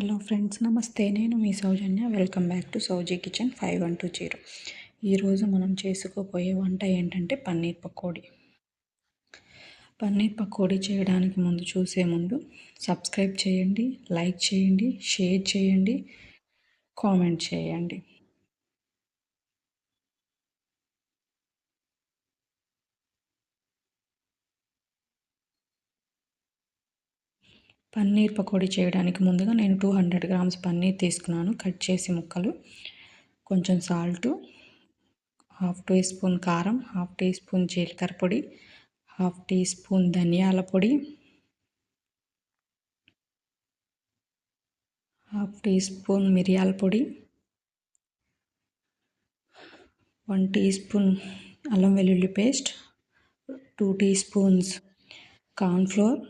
Hello friends, నమస్తే. నేను మీ Soujanya. Welcome back to Souji kitchen 5120. ఈరోజు మనం చేసుకోబోయే వంట ఏంటంటే పన్నీర్ పకోడీ. పన్నీర్ పకోడీ చేయడానికి చూసే ముందు సబ్స్క్రైబ్ చేయండి, లైక్ చేయండి, షేర్ చేయండి, కామెంట్ చేయండి. పన్నీర్ పకోడీ చేయడానికి ముందుగా నేను 200 గ్రామ్స్ పన్నీర్ తీసుకున్నాను. కట్ చేసి ముక్కలు, కొంచెం సాల్టు, హాఫ్ టీ స్పూన్ కారం, హాఫ్ టీ స్పూన్ జీలకర్ర పొడి, హాఫ్ టీ స్పూన్ ధనియాల పొడి, హాఫ్ టీ స్పూన్ మిరియాల పొడి, 1 టీ స్పూన్ అల్లం వెల్లుల్లి paste, 2 tea spoons cornflour,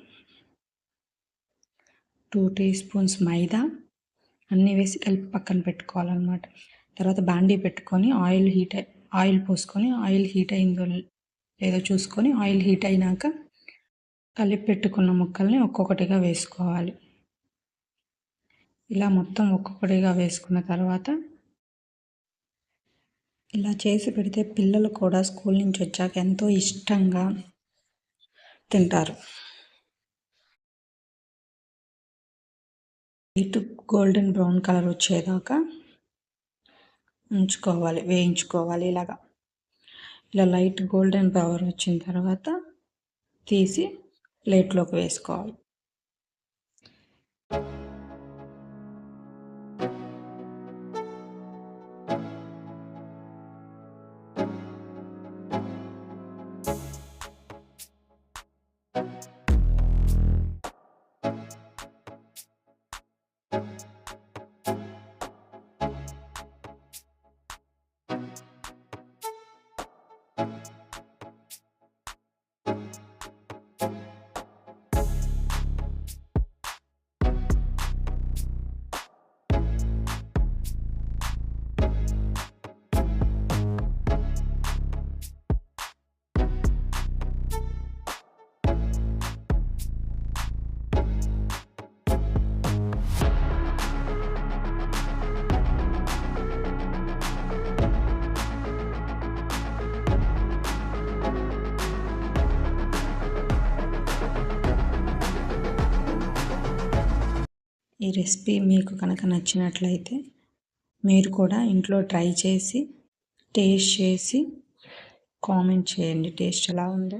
2 tea spoons maida అన్నీ వేసి కలిపి పక్కన పెట్టుకోవాలన్నమాట. తర్వాత బాండీ పెట్టుకొని ఆయిల్ పోసుకొని ఆయిల్ హీట్ అయిందో లేదో చూసుకొని ఆయిల్ హీట్ అయినాక కలిపి పెట్టుకున్న ముక్కల్ని ఒక్కొక్కటిగా వేసుకోవాలి. ఇలా మొత్తం ఒక్కొక్కటిగా వేసుకున్న తర్వాత ఇలా చేసి పెడితే పిల్లలు కూడా స్కూల్ నుంచి వచ్చాక ఎంతో ఇష్టంగా తింటారు. లైట్ గోల్డెన్ బ్రౌన్ కలర్ వచ్చేదాకా వేయించుకోవాలి. ఇలా లైట్ గోల్డెన్ బ్రౌన్ వచ్చిన తర్వాత తీసి ప్లేట్లోకి వేసుకోవాలి. ఈ రెసిపీ మీకు కనుక నచ్చినట్లయితే మీరు కూడా ఇంట్లో ట్రై చేసి టేస్ట్ చేసి కామెంట్ చేయండి టేస్ట్ ఎలా ఉందో.